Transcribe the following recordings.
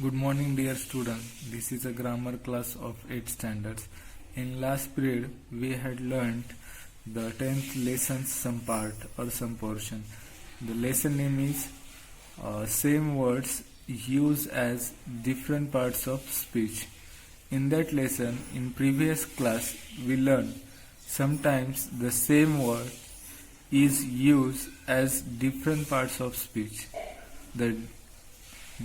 Good morning, dear student. This is a grammar class of 8th standards. In last period, we had learned the 10th lesson some part or some portion. The lesson name is same words used as different parts of speech. In that lesson, in previous class, we learned sometimes the same word is used as different parts of speech. The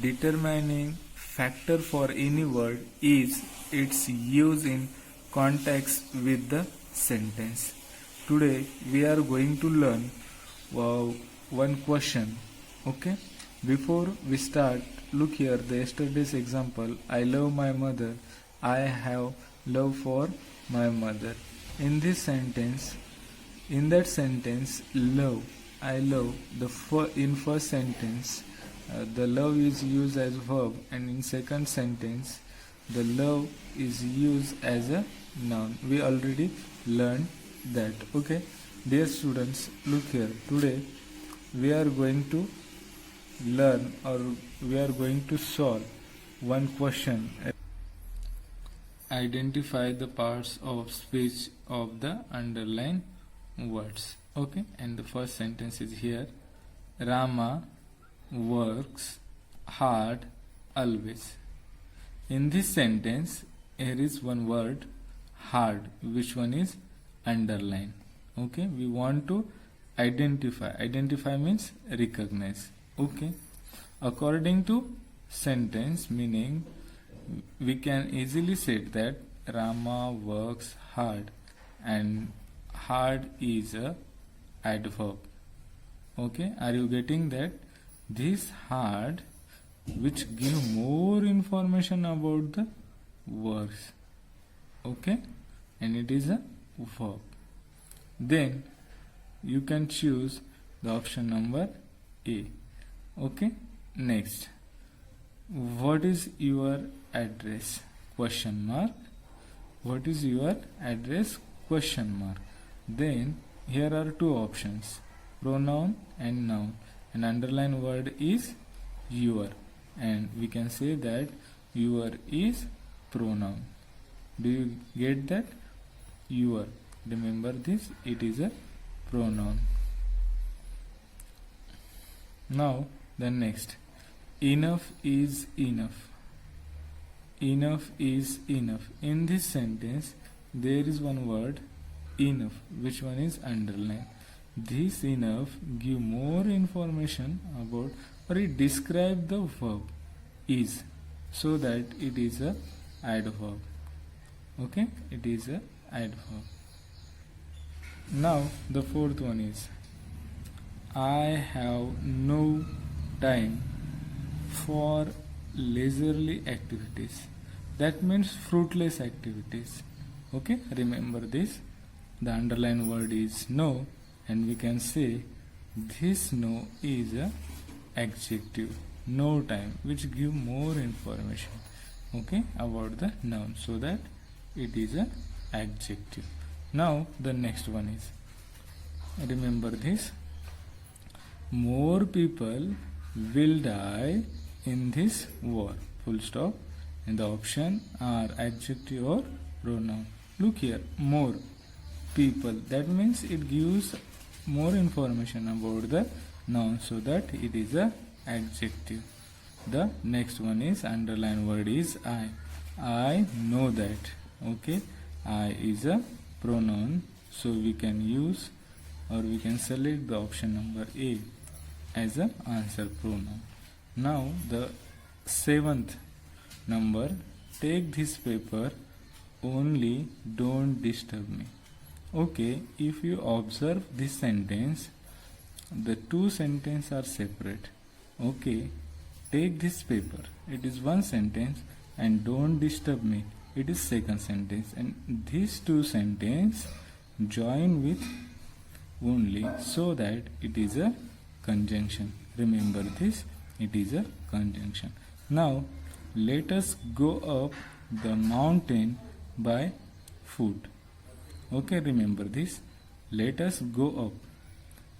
determining factor for any word is its use in context with the sentence. Today we are going to learn one question. Okay? Before we start, look here the yesterday's example. I love my mother. I have love for my mother. In that sentence, love, I love, in first sentence, the love is used as verb, and in second sentence the love is used as a noun. We already learned that. Okay, dear students, look here. Today we are going to learn, or we are going to solve one question. Identify the parts of speech of the underlined words. Okay, and the first sentence is here. Rama works hard always. In this sentence, here is one word, hard, which one is underlined. Okay, we want to identify. Identify means recognize. Okay, according to sentence meaning, we can easily say that Rama works hard, and hard is a adverb. Okay, are you getting that? This hard, which give more information about the words. Okay, and it is a verb. Then you can choose the option number A. Okay, next, what is your address? Question mark. What is your address? Question mark. Then here are two options, pronoun and noun. An underlined word is your, and we can say that your is pronoun. Do you get that? Your, remember this, it is a pronoun. Now the next, enough is enough. Enough is enough. In this sentence there is one word, enough, which one is underlined. This enough give more information about, or it describe the verb is, so that it is a adverb. Okay, it is a adverb. Now the fourth one is, I have no time for leisurely activities. That means fruitless activities. Okay, remember this. The underlined word is no, and we can say this no is a adjective, no time, which give more information, okay, about the noun, so that it is a adjective. Now the next one is, remember this, more people will die in this war, full stop, and the option are adjective or pronoun. Look here, more people, that means it gives more information about the noun, so that it is a adjective. The next one is, underlined word is I know that. Okay, I is a pronoun, so we can use, or we can select the option number A as a answer pronoun. Now the seventh number, take this paper, only don't disturb me. Okay, if you observe this sentence, the two sentences are separate. Okay, take this paper, it is one sentence, and don't disturb me, it is second sentence, and these two sentences join with only, so that it is a conjunction. Remember this, it is a conjunction. Now let us go up the mountain by foot. Okay, remember this, let us go up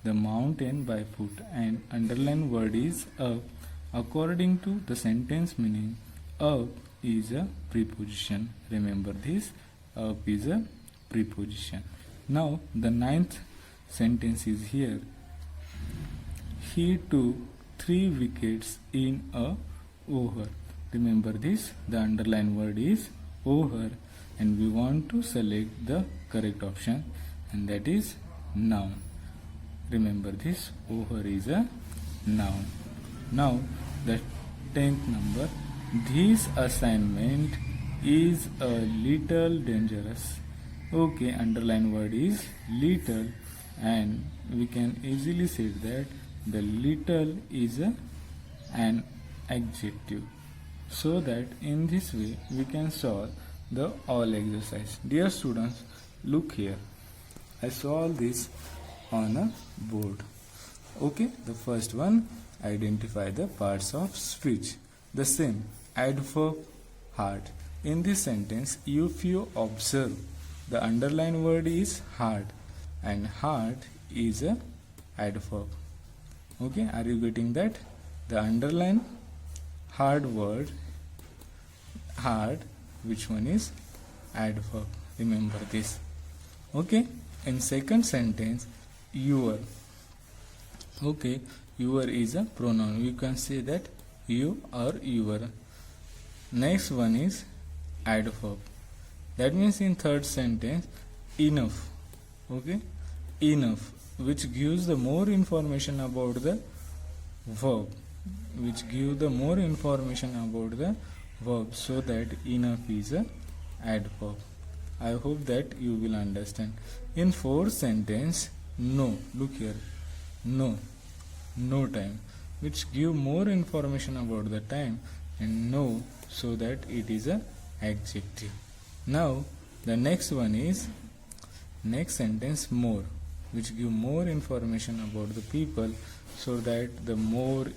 the mountain by foot, and underlined word is up. According to the sentence meaning, Up is a preposition. Remember this. Up is a preposition. Now the ninth sentence is here. He took 3 wickets in a over. Remember this. The underlined word is over, and we want to select the correct option, and that is noun. Remember this. Over is a noun. Now the 10th number. This assignment is a little dangerous. Okay, underline word is little, and we can easily say that the little is an adjective. So that in this way we can solve the all exercise. Dear students, look here. I solve this on a board. Okay, the first one, identify the parts of speech. The same, adverb hard. In this sentence, if you observe, the underlined word is hard, and hard is a adverb. Okay, are you getting that? The underlined hard word, hard, which one is adverb? Remember this. Okay, in second sentence, your. Okay, your is a pronoun. You can say that you or your. Next one is adverb. That means in third sentence, enough. Okay, enough, which gives the more information about the verb, so that enough is a adverb. I hope that you will understand. In fourth sentence, no. Look here, no time, which give more information about the time, and no, so that it is a adjective. Now the next one is next sentence, more, which give more information about the people, so that the more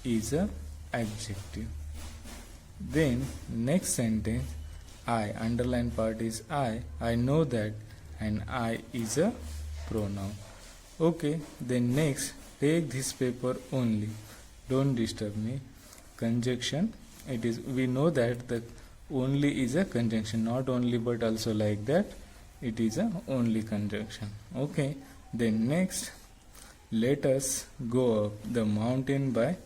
is a adjective. Then next sentence, I, underline part is I know that, and I is a pronoun. Okay, then next, take this paper only, don't disturb me. Conjunction, it is, we know that the only is a conjunction, not only but also, like that it is a only conjunction. Okay, then next, let us go up the mountain by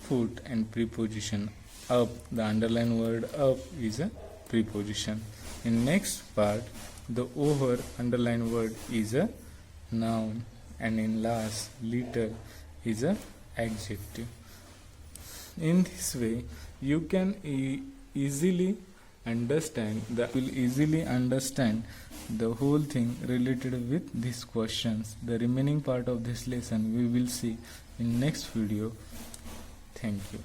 foot, and preposition up, the underlined word up is a preposition. In next part, the over, underlined word is a noun, and in last, little is a adjective. In this way you can easily understand the whole thing related with these questions. The remaining part of this lesson we will see in next video. Thank you.